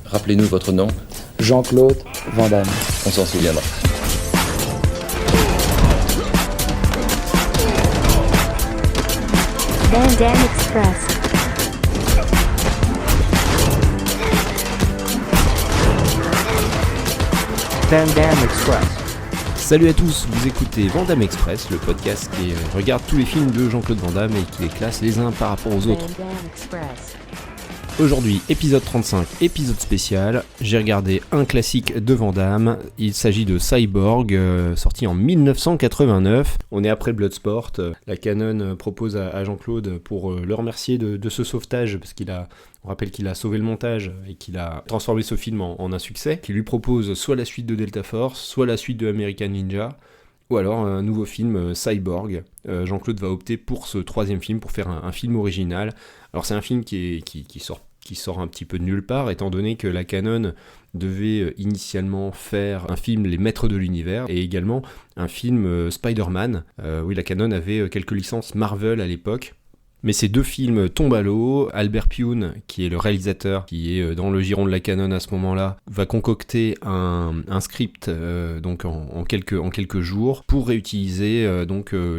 Rappelez-nous votre nom. Jean-Claude Van Damme. On s'en souviendra. Van Damme Express. Van Damme Express. Salut à tous, vous écoutez Van Damme Express, le podcast qui regarde tous les films de Jean-Claude Van Damme et qui les classe les uns par rapport aux autres. Van Damme Express. Aujourd'hui, épisode 35, épisode spécial, j'ai regardé un classique de Van Damme, il s'agit de Cyborg, sorti en 1989. On est après Bloodsport, la Canon propose à Jean-Claude pour le remercier de ce sauvetage, parce on rappelle qu'il a sauvé le montage et qu'il a transformé ce film en un succès, qui lui propose soit la suite de Delta Force, soit la suite de American Ninja, ou alors un nouveau film, Cyborg. Jean-Claude va opter pour ce troisième film, pour faire un film original. Alors c'est un film qui sort un petit peu de nulle part, étant donné que la Canon devait initialement faire un film Les Maîtres de l'Univers, et également un film Spider-Man. Oui, la Canon avait quelques licences Marvel à l'époque. Mais ces deux films tombent à l'eau. Albert Pyun, qui est le réalisateur, qui est dans le giron de la Canon à ce moment-là, va concocter un script donc en quelques jours pour réutiliser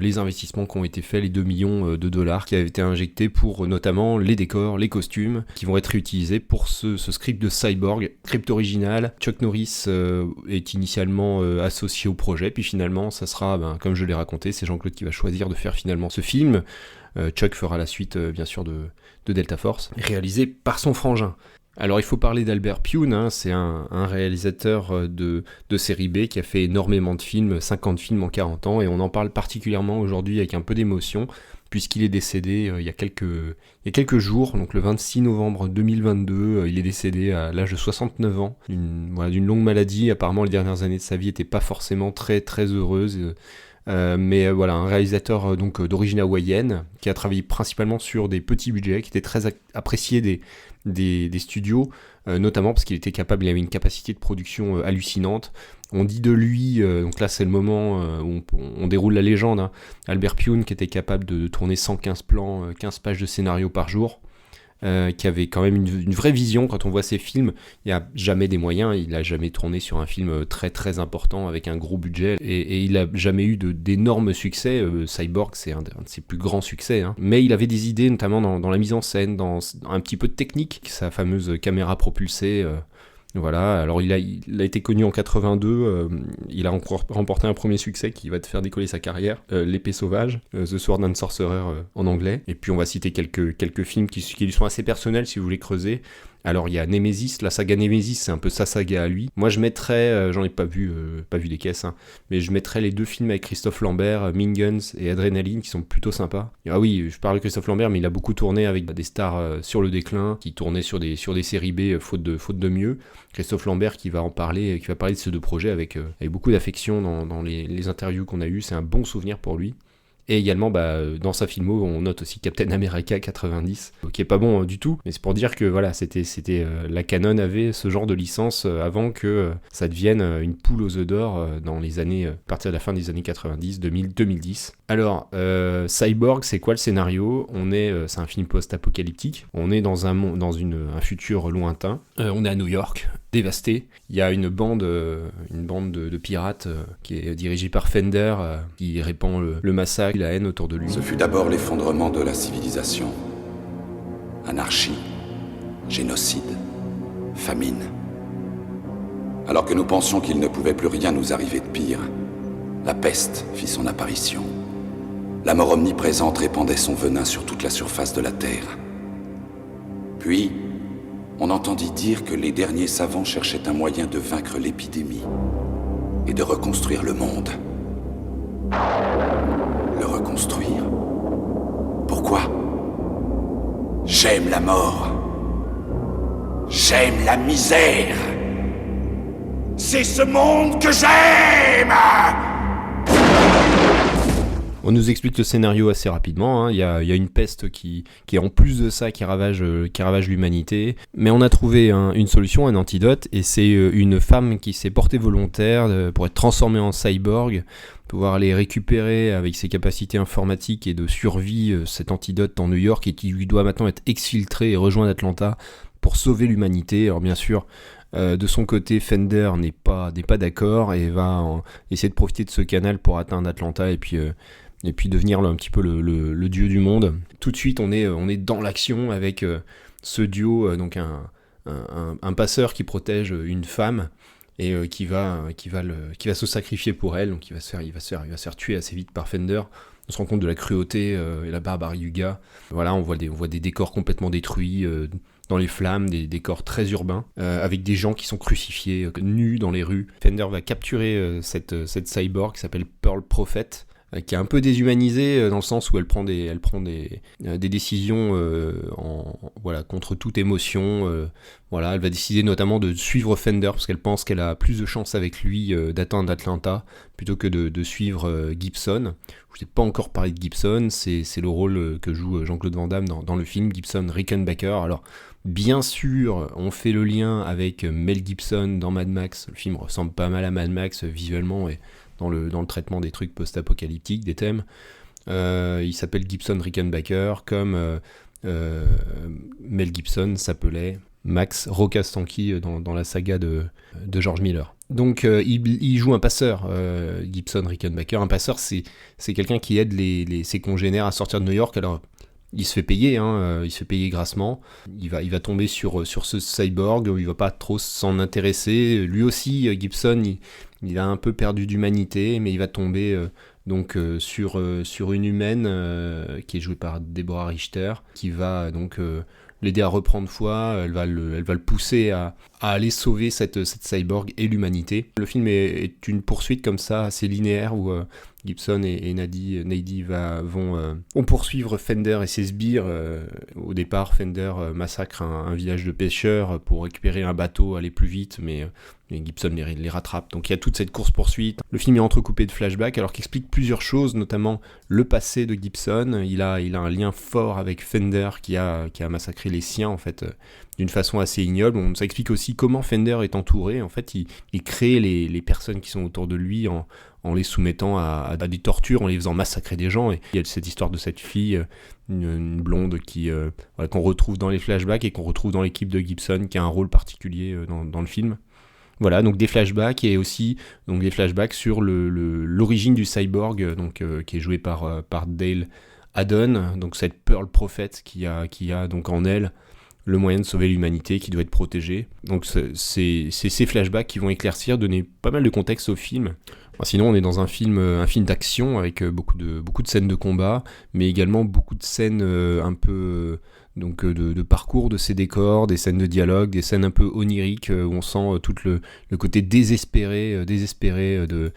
les investissements qui ont été faits, les 2 millions de dollars qui avaient été injectés pour notamment les décors, les costumes, qui vont être réutilisés pour ce script de Cyborg. Script original, Chuck Norris est initialement associé au projet, puis finalement ça sera, comme je l'ai raconté, c'est Jean-Claude qui va choisir de faire finalement ce film. Chuck fera la suite, bien sûr, de Delta Force, réalisé par son frangin. Alors il faut parler d'Albert Pyun, c'est un réalisateur de série B qui a fait énormément de films, 50 films en 40 ans, et on en parle particulièrement aujourd'hui avec un peu d'émotion, puisqu'il est décédé il y a quelques jours, donc le 26 novembre 2022, il est décédé à l'âge de 69 ans, d'une longue maladie. Apparemment les dernières années de sa vie n'étaient pas forcément très très heureuses. Mais voilà, un réalisateur d'origine hawaïenne qui a travaillé principalement sur des petits budgets, qui était très apprécié des studios, notamment parce qu'il était capable, il avait une capacité de production hallucinante. On dit de lui, donc là c'est le moment où on déroule la légende, Albert Pyun qui était capable de tourner 115 plans, 15 pages de scénario par jour. Qui avait quand même une vraie vision. Quand on voit ses films, il n'y a jamais des moyens, il n'a jamais tourné sur un film très très important avec un gros budget, et il n'a jamais eu d'énormes succès. Cyborg, c'est un de ses plus grands succès, mais il avait des idées, notamment dans la mise en scène, dans un petit peu de technique, sa fameuse caméra propulsée. Voilà, alors il a été connu en 82, il a encore remporté un premier succès qui va te faire décoller sa carrière, L'Épée Sauvage, The Sword and Sorcerer en anglais, et puis on va citer quelques films qui lui sont assez personnels si vous voulez creuser. Alors il y a Nemesis, la saga Nemesis, c'est un peu sa saga à lui. Moi je mettrais, j'en ai pas vu les caisses, mais je mettrais les deux films avec Christophe Lambert, Mean Guns et Adrenaline, qui sont plutôt sympas. Ah oui, je parle de Christophe Lambert, mais il a beaucoup tourné avec des stars sur le déclin, qui tournaient sur des séries B faute de mieux. Christophe Lambert qui va parler de ces deux projets avec beaucoup d'affection dans les interviews qu'on a eues, c'est un bon souvenir pour lui. Et également, dans sa filmo, on note aussi Captain America 90, qui est pas bon du tout, mais c'est pour dire que voilà, c'était la Canon avait ce genre de licence avant que ça devienne une poule aux œufs d'or dans les années, à partir de la fin des années 90, 2000, 2010. Alors, Cyborg, c'est quoi le scénario ? C'est un film post-apocalyptique. On est dans un futur lointain. On est à New York, dévasté. Il y a une bande de pirates qui est dirigée par Fender, qui répand le massacre, la haine autour de lui. Ce fut d'abord l'effondrement de la civilisation. Anarchie, génocide, famine. Alors que nous pensions qu'il ne pouvait plus rien nous arriver de pire, la peste fit son apparition. La mort omniprésente répandait son venin sur toute la surface de la Terre. Puis, on entendit dire que les derniers savants cherchaient un moyen de vaincre l'épidémie et de reconstruire le monde. Le reconstruire ? Pourquoi ? J'aime la mort. J'aime la misère. C'est ce monde que j'aime ! On nous explique le scénario assez rapidement, il y a une peste qui est en plus de ça qui ravage l'humanité, mais on a trouvé une solution, un antidote, et c'est une femme qui s'est portée volontaire pour être transformée en cyborg, pouvoir aller récupérer avec ses capacités informatiques et de survie cet antidote en New York, et qui lui doit maintenant être exfiltré et rejoindre Atlanta pour sauver l'humanité. Alors bien sûr, de son côté, Fender n'est pas d'accord et va essayer de profiter de ce canal pour atteindre Atlanta et puis devenir un petit peu le dieu du monde. Tout de suite, on est dans l'action avec ce duo, donc un passeur qui protège une femme et qui va se sacrifier pour elle. Donc il va se faire tuer assez vite par Fender. On se rend compte de la cruauté et la barbarie du gars. Voilà, on voit des décors complètement détruits dans les flammes, des décors très urbains, avec des gens qui sont crucifiés, nus dans les rues. Fender va capturer cette cyborg qui s'appelle Pearl Prophet, qui est un peu déshumanisée dans le sens où elle prend des décisions contre toute émotion. Elle va décider notamment de suivre Fender parce qu'elle pense qu'elle a plus de chances avec lui d'atteindre Atlanta plutôt que de suivre Gibson. Je n'ai pas encore parlé de Gibson, c'est le rôle que joue Jean-Claude Van Damme dans le film, Gibson Rickenbacker. Alors bien sûr, on fait le lien avec Mel Gibson dans Mad Max. Le film ressemble pas mal à Mad Max visuellement et dans le traitement des trucs post-apocalyptiques, des thèmes. Il s'appelle Gibson Rickenbacker, comme Mel Gibson s'appelait Max Rockastanky dans la saga de George Miller. Donc il joue un passeur, Gibson Rickenbacker. Un passeur, c'est quelqu'un qui aide ses congénères à sortir de New York. Alors il se fait payer, il se fait payer grassement. Il va tomber sur ce cyborg où il va pas trop s'en intéresser. Lui aussi, Gibson, il a un peu perdu d'humanité, mais il va tomber sur une humaine qui est jouée par Deborah Richter, qui va donc l'aider à reprendre foi. Elle va le pousser à aller sauver cette cyborg et l'humanité. Le film est une poursuite comme ça, assez linéaire, où Gibson et Nady vont poursuivre Fender et ses sbires. Au départ, Fender massacre un village de pêcheurs pour récupérer un bateau, aller plus vite, mais Gibson les rattrape. Donc il y a toute cette course-poursuite. Le film est entrecoupé de flashbacks, alors qu'il explique plusieurs choses, notamment le passé de Gibson. Il a un lien fort avec Fender qui a massacré les siens, en fait, d'une façon assez ignoble. Ça explique aussi comment Fender est entouré. En fait, il crée les personnes qui sont autour de lui en les soumettant à des tortures, en les faisant massacrer des gens. Et il y a cette histoire de cette fille, une blonde qu'on retrouve dans les flashbacks et qu'on retrouve dans l'équipe de Gibson, qui a un rôle particulier dans le film. Voilà, donc des flashbacks et aussi donc des flashbacks sur l'origine du cyborg, qui est joué par Dale Haddon, donc cette Pearl Prophet qui a donc en elle le moyen de sauver l'humanité, qui doit être protégée. Donc c'est ces flashbacks qui vont éclaircir, donner pas mal de contexte au film. Sinon, on est dans un film d'action avec beaucoup de scènes de combat, mais également beaucoup de scènes un peu de parcours de ces décors, des scènes de dialogue, des scènes un peu oniriques où on sent tout le côté désespéré de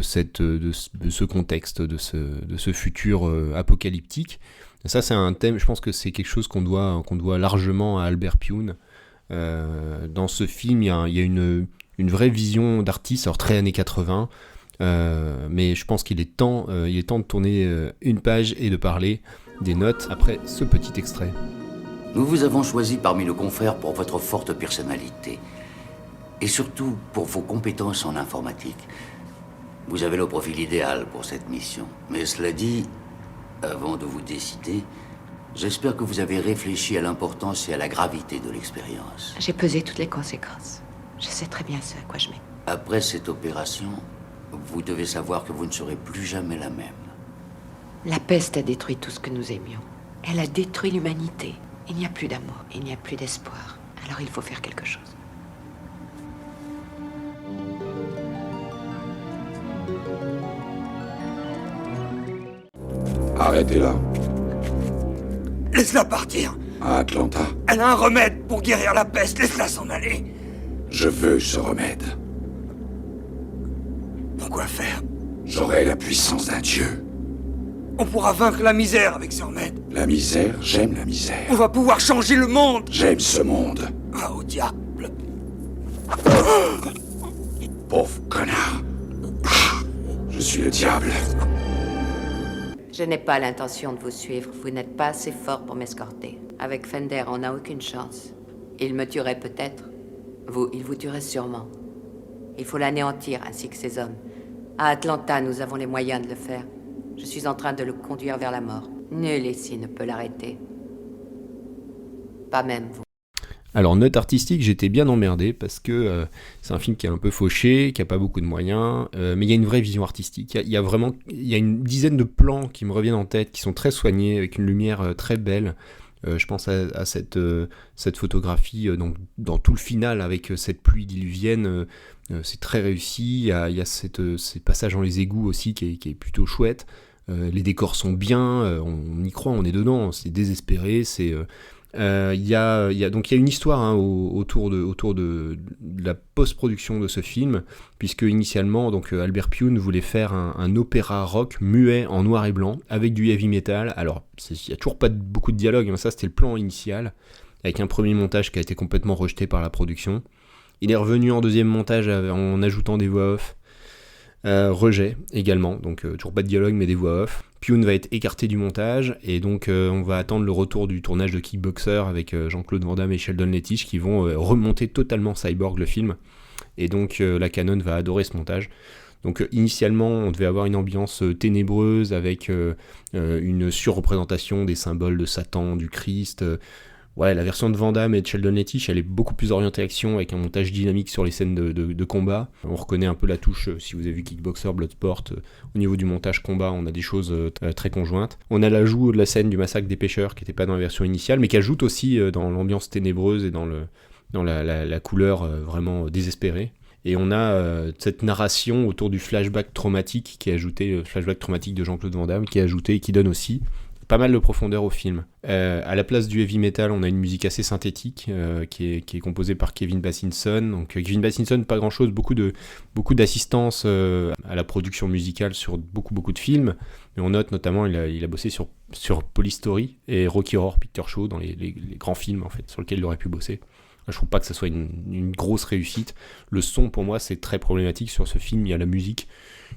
ce contexte, de ce futur apocalyptique. Ça, c'est un thème, je pense que c'est quelque chose qu'on doit largement à Albert Pyun. Dans ce film, il y a une vraie vision d'artiste, alors très années 80, mais je pense qu'il est temps de tourner une page et de parler des notes après ce petit extrait. Nous vous avons choisi parmi nos confrères pour votre forte personnalité et surtout pour vos compétences en informatique. Vous avez le profil idéal pour cette mission. Mais cela dit, avant de vous décider, j'espère que vous avez réfléchi à l'importance et à la gravité de l'expérience. J'ai pesé toutes les conséquences. Je sais très bien ce à quoi je mets. Après cette opération, vous devez savoir que vous ne serez plus jamais la même. La peste a détruit tout ce que nous aimions. Elle a détruit l'humanité. Il n'y a plus d'amour, il n'y a plus d'espoir. Alors il faut faire quelque chose. Arrêtez-la. Laisse-la partir. À Atlanta. Elle a un remède pour guérir la peste. Laisse-la s'en aller. Je veux ce remède. Pourquoi faire? J'aurai la puissance d'un dieu. On pourra vaincre la misère avec ce remède. La misère, j'aime la misère. On va pouvoir changer le monde. J'aime ce monde. Ah, au diable. Pauvre connard. Je suis le diable. Je n'ai pas l'intention de vous suivre. Vous n'êtes pas assez fort pour m'escorter. Avec Fender, on n'a aucune chance. Il me tuerait peut-être. Il vous tuerait sûrement. Il faut l'anéantir, ainsi que ses hommes. À Atlanta, nous avons les moyens de le faire. Je suis en train de le conduire vers la mort. Nul ici ne peut l'arrêter. Pas même vous. Alors, note artistique, j'étais bien emmerdé parce que c'est un film qui est un peu fauché, qui a pas beaucoup de moyens, mais il y a une vraie vision artistique. Il y a une dizaine de plans qui me reviennent en tête, qui sont très soignés, avec une lumière très belle. Je pense à cette photographie donc, dans tout le final avec cette pluie diluvienne. C'est très réussi. Il y a ces passages dans les égouts aussi qui est plutôt chouette. Les décors sont bien, on y croit, on est dedans, c'est désespéré, il y a une histoire autour de la post-production de ce film, puisque initialement donc Albert Pyun voulait faire un opéra rock muet en noir et blanc avec du heavy metal. Alors il n'y a toujours pas beaucoup de dialogue, mais ça c'était le plan initial, avec un premier montage qui a été complètement rejeté par la production. Il est revenu en deuxième montage en ajoutant des voix off. Rejet également, donc toujours pas de dialogue mais des voix off. Pyun va être écarté du montage et donc on va attendre le retour du tournage de Kickboxer avec Jean-Claude Van Damme et Sheldon Lettich qui vont remonter totalement Cyborg le film, et donc la Canon va adorer ce montage. Donc initialement on devait avoir une ambiance ténébreuse avec une surreprésentation des symboles de Satan, du Christ. Ouais, la version de Van Damme et de Sheldon Lettich, elle est beaucoup plus orientée action, avec un montage dynamique sur les scènes de combat. On reconnaît un peu la touche, si vous avez vu Kickboxer, Bloodsport, au niveau du montage combat, on a des choses très conjointes. On a l'ajout de la scène du massacre des pêcheurs, qui n'était pas dans la version initiale, mais qui ajoute aussi dans l'ambiance ténébreuse et dans la couleur vraiment désespérée. Et on a cette narration autour du flashback traumatique qui est ajouté, le flashback traumatique de Jean-Claude Van Damme, qui est ajouté et qui donne aussi pas mal de profondeur au film. À la place du heavy metal, on a une musique assez synthétique qui est composée par Kevin Bassinson. Donc Kevin Bassinson, pas grand chose, beaucoup d'assistance à la production musicale sur beaucoup de films. Mais on note notamment, il a bossé sur Polystory et Rocky Horror Picture Show, dans les grands films en fait, sur lesquels il aurait pu bosser. Je trouve pas que ça soit une grosse réussite. Le son, pour moi, c'est très problématique sur ce film. Il y a la musique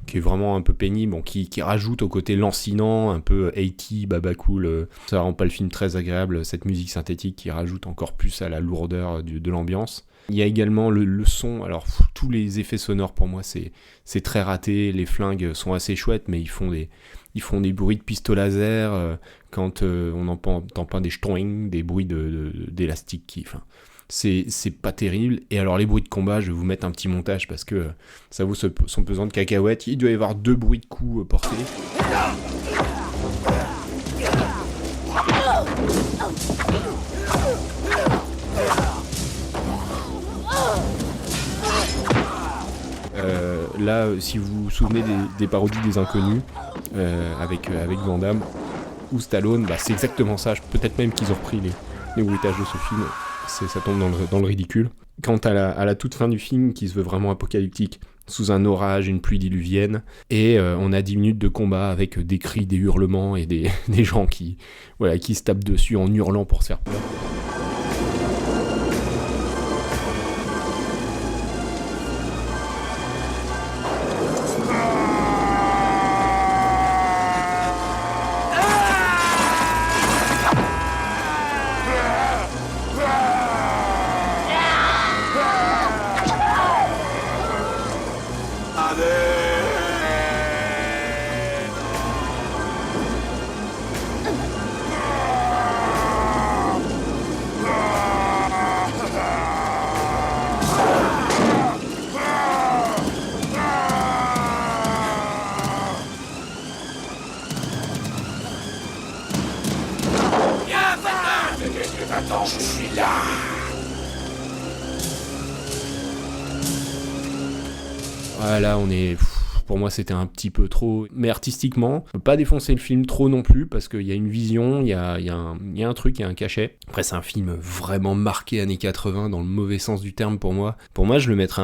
qui est vraiment un peu pénible, qui rajoute au côté lancinant, un peu 80, baba cool. Ça rend pas le film très agréable, cette musique synthétique qui rajoute encore plus à la lourdeur de l'ambiance. Il y a également le son. Alors, tous les effets sonores, pour moi, c'est très raté. Les flingues sont assez chouettes, mais ils font des bruits de pistolet laser quand on entend pas des ch'toing, des bruits d'élastique qui... C'est pas terrible. Et alors les bruits de combat, je vais vous mettre un petit montage parce que ça vaut son pesant de cacahuètes. Il doit y avoir 2 bruits de coups portés. Là, si vous vous souvenez des parodies des Inconnus avec Van Damme ou Stallone, c'est exactement ça. Peut-être même qu'ils ont repris les bruitages de ce film. Ça tombe dans le ridicule. Quant à la toute fin du film, qui se veut vraiment apocalyptique, sous un orage, une pluie diluvienne, et on a 10 minutes de combat avec des cris, des hurlements et des gens qui se tapent dessus en hurlant pour se faire peur. Attends, je suis là. Voilà, pour moi c'était un petit peu trop, mais artistiquement, pas défoncer le film trop non plus, parce qu'il y a une vision, il y a un truc, il y a un cachet. Après c'est un film vraiment marqué années 80 dans le mauvais sens du terme pour moi. Pour moi je le mettrais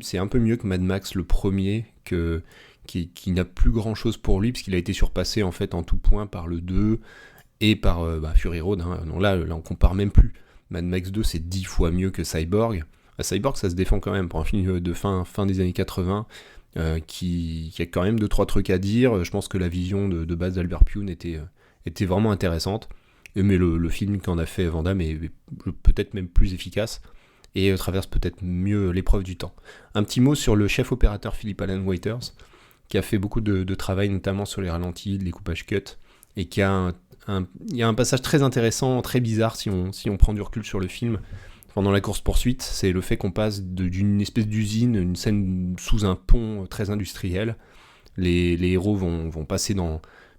c'est un peu mieux que Mad Max le premier, qui n'a plus grand chose pour lui, parce qu'il a été surpassé en fait en tout point par le 2 et par Fury Road. Non, là on compare même plus. Mad Max 2 c'est 10 fois mieux que Cyborg. Cyborg ça se défend quand même pour un film de fin des années 80, qui a quand même 2-3 trucs à dire. Je pense que la vision de base d'Albert Pyun était vraiment intéressante, mais le film qu'en a fait Van Damme est peut-être même plus efficace et traverse peut-être mieux l'épreuve du temps. Un petit mot sur le chef opérateur Philip Allen Waiters, qui a fait beaucoup de travail notamment sur les ralentis, les coupages cut, et qui a il y a un passage très intéressant, très bizarre si on prend du recul sur le film, pendant la course-poursuite, c'est le fait qu'on passe d'une espèce d'usine, une scène sous un pont très industriel. Les héros vont passer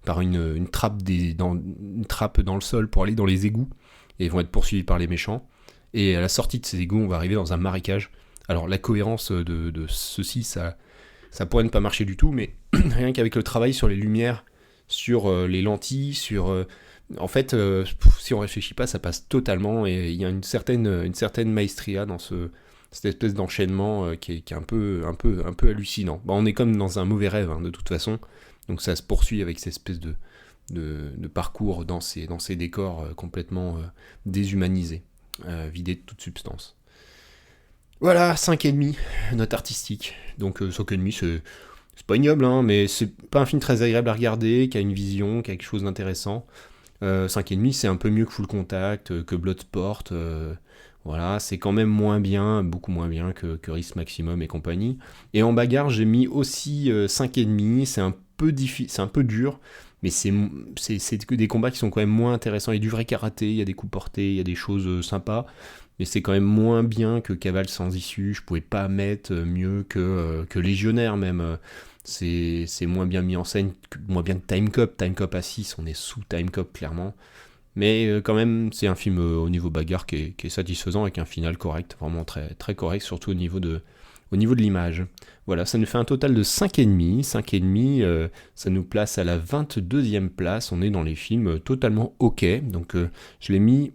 par une trappe une trappe dans le sol pour aller dans les égouts, et vont être poursuivis par les méchants. Et à la sortie de ces égouts, on va arriver dans un marécage. Alors la cohérence de ceci, ça pourrait ne pas marcher du tout, mais rien qu'avec le travail sur les lumières, sur les lentilles, en fait, si on réfléchit pas, ça passe totalement, et il y a une certaine maestria dans cette espèce d'enchaînement qui est un peu hallucinant. On est comme dans un mauvais rêve, hein, de toute façon, donc ça se poursuit avec cette espèce de parcours dans ces décors complètement déshumanisés, vidés de toute substance. Voilà, 5,5, note artistique. Donc 5,5, c'est pas ignoble, hein, mais c'est pas un film très agréable à regarder, qui a une vision, qui a quelque chose d'intéressant. 5,5, c'est un peu mieux que Full Contact, que Bloodsport. Voilà, c'est quand même moins bien, beaucoup moins bien que Risk Maximum et compagnie. Et en bagarre, j'ai mis aussi 5,5, c'est un peu dur, mais c'est des combats qui sont quand même moins intéressants. Il y a du vrai karaté, il y a des coups portés, il y a des choses sympas, mais c'est quand même moins bien que Cavale sans issue. Je pouvais pas mettre mieux que Légionnaire même. C'est moins bien mis en scène, moins bien que Time Cop. Time Cop à 6, on est sous Time Cop clairement. Mais quand même, c'est un film au niveau bagarre qui est satisfaisant, avec un final correct, vraiment très, très correct, surtout au niveau de l'image. Voilà, ça nous fait un total de 5,5. 5,5, ça nous place à la 22e place. On est dans les films totalement ok. Donc je l'ai mis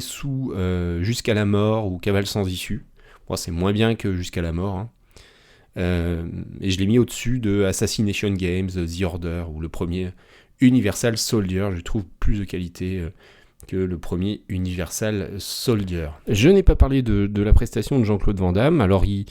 sous Jusqu'à la mort ou Cavale sans issue. Bon, c'est moins bien que Jusqu'à la mort, hein. Et je l'ai mis au-dessus de Assassination Games, The Order, ou le premier Universal Soldier. Je trouve plus de qualité que le premier Universal Soldier. Je n'ai pas parlé de la prestation de Jean-Claude Van Damme. Alors il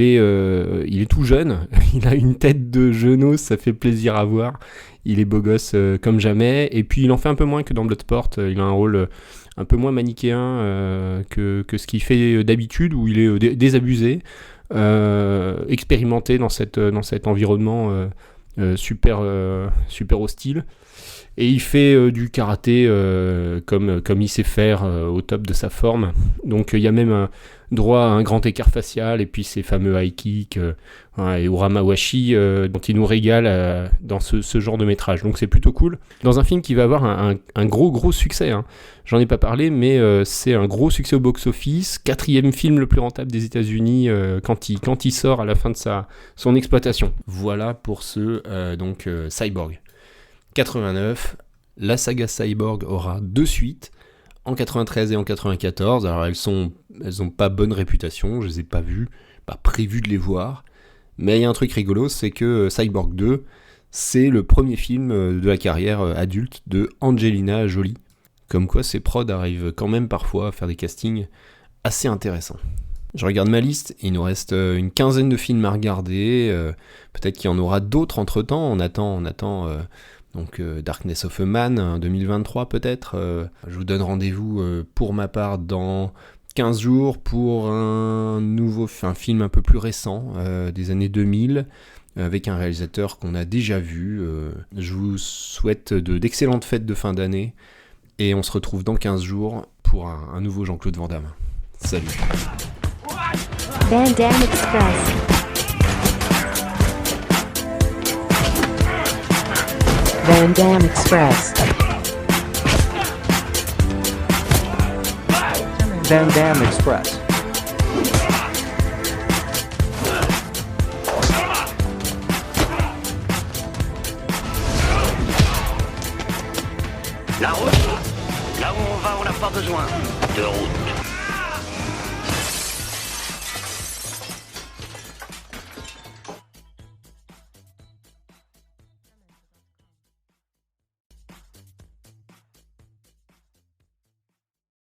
est tout jeune, il a une tête de jeunos, ça fait plaisir à voir. Il est beau gosse comme jamais, et puis il en fait un peu moins que dans Bloodsport. Il a un rôle un peu moins manichéen que ce qu'il fait d'habitude, où il est désabusé, expérimenté dans cet environnement super hostile. Et il fait du karaté comme il sait faire, au top de sa forme. Donc il y a même droit à un grand écart facial, et puis ces fameux high kicks et Uramawashi dont il nous régale dans ce genre de métrage. Donc c'est plutôt cool. Dans un film qui va avoir un gros succès, hein. J'en ai pas parlé, mais c'est un gros succès au box-office. 4e film le plus rentable des États-Unis quand il sort à la fin de son exploitation. Voilà pour Cyborg. 89, la saga Cyborg aura 2 suites, en 93 et en 94. Alors elles ont pas bonne réputation, je les ai pas vues, pas prévu de les voir, mais il y a un truc rigolo, c'est que Cyborg 2, c'est le premier film de la carrière adulte de Angelina Jolie. Comme quoi ces prods arrivent quand même parfois à faire des castings assez intéressants. Je regarde ma liste, il nous reste une quinzaine de films à regarder, peut-être qu'il y en aura d'autres entre-temps, on attend Darkness of a Man, 2023 peut-être. Je vous donne rendez-vous pour ma part dans 15 jours pour un film un peu plus récent, des années 2000, avec un réalisateur qu'on a déjà vu. Je vous souhaite d'excellentes fêtes de fin d'année, et on se retrouve dans 15 jours pour un nouveau Jean-Claude Van Damme. Salut. Van Damme Express. Van Damme Express. Van Damme Express. La route. Là où on va, on n'a pas besoin de route.